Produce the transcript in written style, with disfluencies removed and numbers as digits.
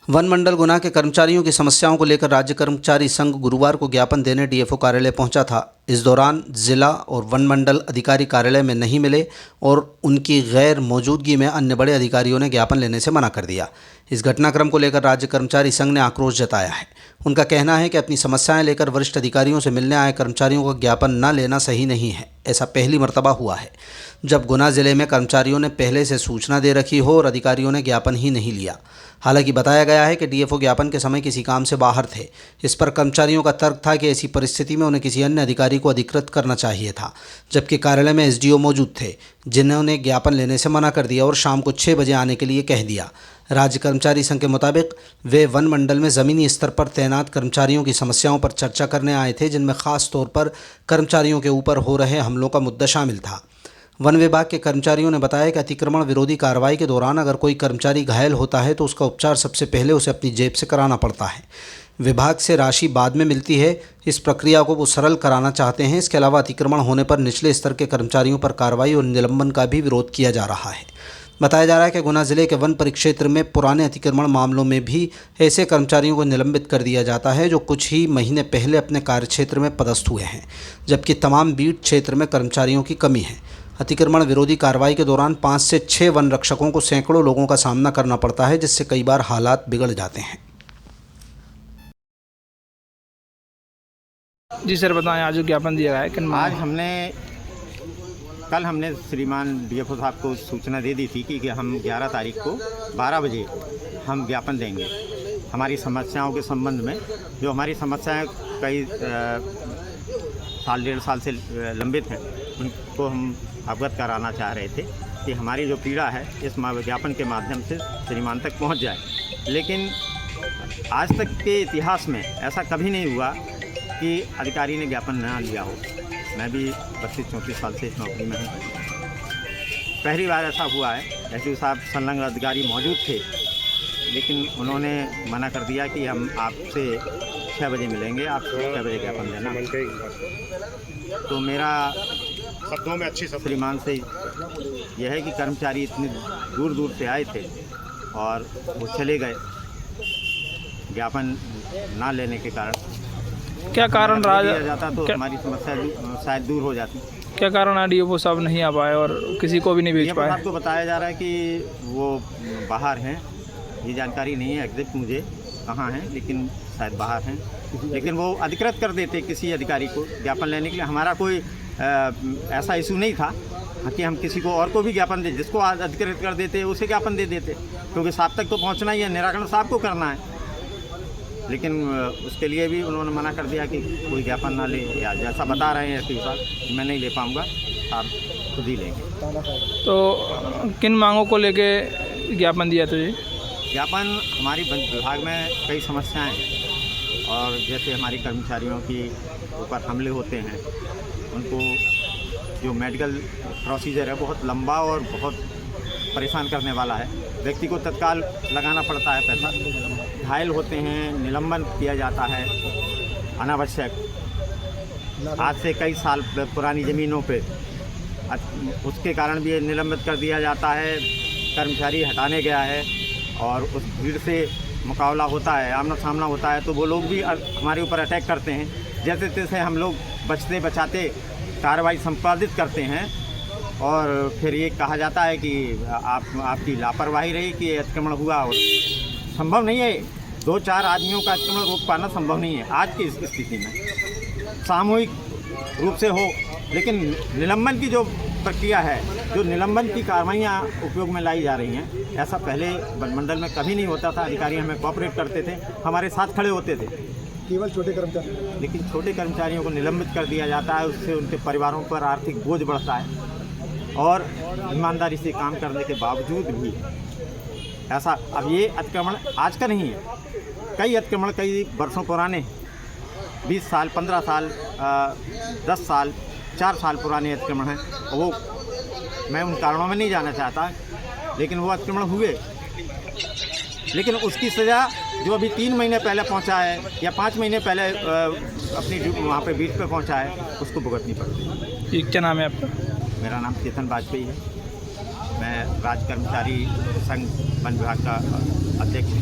One मंडल गुना के कर्मचारियों की समस्याओं को लेकर राज्य कर्मचारी संघ गुरुवार को ज्ञापन देने डीएफओ कार्यालय पहुंचा था। इस दौरान जिला और वन मंडल अधिकारी कार्यालय में नहीं मिले और उनकी गैर मौजूदगी में अन्य बड़े अधिकारियों ने ज्ञापन लेने से मना कर दिया। इस घटनाक्रम को लेकर राज्य कर्मचारी संघ ने आक्रोश जताया है। उनका कहना है कि अपनी समस्याएं लेकर वरिष्ठ अधिकारियों से मिलने आए कर्मचारियों को ज्ञापन न लेना सही नहीं है। ऐसा पहली मर्तबा हुआ है जब गुना जिले में कर्मचारियों ने पहले से सूचना दे रखी हो और अधिकारियों ने ज्ञापन ही नहीं लिया। हालांकि बताया गया है कि डीएफओ ज्ञापन के समय किसी काम से बाहर थे। इस पर कर्मचारियों का तर्क था कि ऐसी परिस्थिति में उन्हें किसी अन्य अधिकारी को अधिकृत करना चाहिए था, जबकि कार्यालय में एसडीओ मौजूद थे, जिन्होंने ज्ञापन लेने से मना कर दिया और शाम को 6 बजे आने के लिए कह दिया। राज्य कर्मचारी संघ के मुताबिक वे वन मंडल में ज़मीनी स्तर पर तैनात कर्मचारियों की समस्याओं पर चर्चा करने आए थे, जिनमें खास तौर पर कर्मचारियों के ऊपर हो रहे हमलों का मुद्दा शामिल था। वन विभाग के कर्मचारियों ने बताया कि अतिक्रमण विरोधी कार्रवाई के दौरान अगर कोई कर्मचारी घायल होता है तो उसका उपचार सबसे पहले उसे अपनी जेब से कराना पड़ता है। विभाग से राशि बाद में मिलती है। इस प्रक्रिया को वो सरल कराना चाहते हैं। इसके अलावा अतिक्रमण होने पर निचले स्तर के कर्मचारियों पर कार्रवाई और निलंबन का भी विरोध किया जा रहा है। बताया जा रहा है कि गुना जिले के वन परिक्षेत्र में पुराने अतिक्रमण मामलों में भी ऐसे कर्मचारियों को निलंबित कर दिया जाता है जो कुछ ही महीने पहले अपने कार्यक्षेत्र में पदस्थ हुए हैं, जबकि तमाम बीट क्षेत्र में कर्मचारियों की कमी है। अतिक्रमण विरोधी कार्रवाई के दौरान 5 से 6 वन रक्षकों को सैकड़ों लोगों का सामना करना पड़ता है, जिससे कई बार हालात बिगड़ जाते हैं। जी सर, बताएं आज जो ज्ञापन दिया गया है किन कल हमने श्रीमान डीएफओ साहब को सूचना दे दी थी कि हम 11 तारीख को 12 बजे हम ज्ञापन देंगे हमारी समस्याओं के संबंध में। जो हमारी समस्याएं कई साल 1.5 साल से लंबित हैं, उनको हम अवगत कराना चाह रहे थे कि हमारी जो पीड़ा है इस ज्ञापन के माध्यम से श्रीमान तक पहुंच जाए। लेकिन आज तक के इतिहास में ऐसा कभी नहीं हुआ कि अधिकारी ने ज्ञापन न लिया हो। मैं भी 32-34 साल से इस नौकरी में हूँ। पहली बार ऐसा हुआ है। एसडीओ साहब संलग्न अधिकारी मौजूद थे, लेकिन उन्होंने मना कर दिया कि हम आपसे 6 बजे मिलेंगे, आप 6 बजे ज्ञापन देना। तो मेरा शब्दों में अच्छी श्रीमान से यह है कि कर्मचारी इतनी दूर दूर से आए थे और वो चले गए ज्ञापन ना लेने के कारण। क्या कारण रहा जाता तो हमारी समस्या शायद दूर हो जाती। क्या कारण है डीएफओ साहब नहीं आ पाए और किसी को भी नहीं भेज पाए? आपको बताया जा रहा है कि वो बाहर हैं, ये जानकारी नहीं है एग्जैक्ट मुझे कहाँ हैं, लेकिन शायद बाहर हैं। लेकिन वो अधिकृत कर देते किसी अधिकारी को ज्ञापन लेने के लिए। हमारा कोई ऐसा इशू नहीं था कि हम किसी को और को भी ज्ञापन दे, जिसको अधिकृत कर देते उसे ज्ञापन दे देते, क्योंकि साहब तक तो पहुँचना ही है, निराकरण साहब को करना है। लेकिन उसके लिए भी उन्होंने मना कर दिया कि कोई ज्ञापन ना ले, या जैसा बता रहे हैं एसडीओ साहब मैं नहीं ले पाऊँगा, आप खुद ही लेंगे। तो किन मांगों को लेके ज्ञापन दिया था जी? ज्ञापन हमारी वन विभाग में कई समस्याएं हैं, और जैसे हमारी कर्मचारियों की ऊपर हमले होते हैं, उनको जो मेडिकल प्रोसीजर है बहुत लंबा और बहुत परेशान करने वाला है। व्यक्ति को तत्काल लगाना पड़ता है पैसा, घायल होते हैं, निलंबन किया जाता है अनावश्यक। आज से कई साल पुरानी ज़मीनों पे उसके कारण भी निलंबित कर दिया जाता है। कर्मचारी हटाने गया है और उस भीड़ से मुकाबला होता है, आमना सामना होता है, तो वो लोग भी हमारे ऊपर अटैक करते हैं। जैसे तैसे हम लोग बचते बचाते कार्रवाई संपादित करते हैं, और फिर ये कहा जाता है कि आपकी लापरवाही रही कि अतिक्रमण हुआ। और संभव नहीं है, 2-4 आदमियों का अतिक्रमण रोक पाना संभव नहीं है आज की स्थिति में। सामूहिक रूप से हो, लेकिन निलंबन की जो प्रक्रिया है, जो निलंबन की कार्रवाइयाँ उपयोग में लाई जा रही हैं, ऐसा पहले वन मंडल में कभी नहीं होता था। अधिकारी हमें कोऑपरेट करते थे, हमारे साथ खड़े होते थे, केवल छोटे कर्मचारी। लेकिन छोटे कर्मचारियों को निलंबित कर दिया जाता है। उससे उनके परिवारों पर आर्थिक बोझ बढ़ता है, और ईमानदारी से काम करने के बावजूद भी ऐसा। अब ये अतिक्रमण आज का नहीं है, कई अतिक्रमण कई वर्षों पुराने, 20 साल 15 साल 10 साल 4 साल पुराने अतिक्रमण हैं। वो मैं उन कारणों में नहीं जाना चाहता, लेकिन वो अतिक्रमण हुए, लेकिन उसकी सज़ा जो अभी 3 महीने पहले पहुंचा है या 5 महीने पहले अपनी वहाँ पे बीट पे पहुंचा है, उसको भुगतनी पड़ती है। क्या नाम है आपका? मेरा नाम चेतन वाजपेयी है। मैं राज्य कर्मचारी संघ वन विभाग का अध्यक्ष हूँ।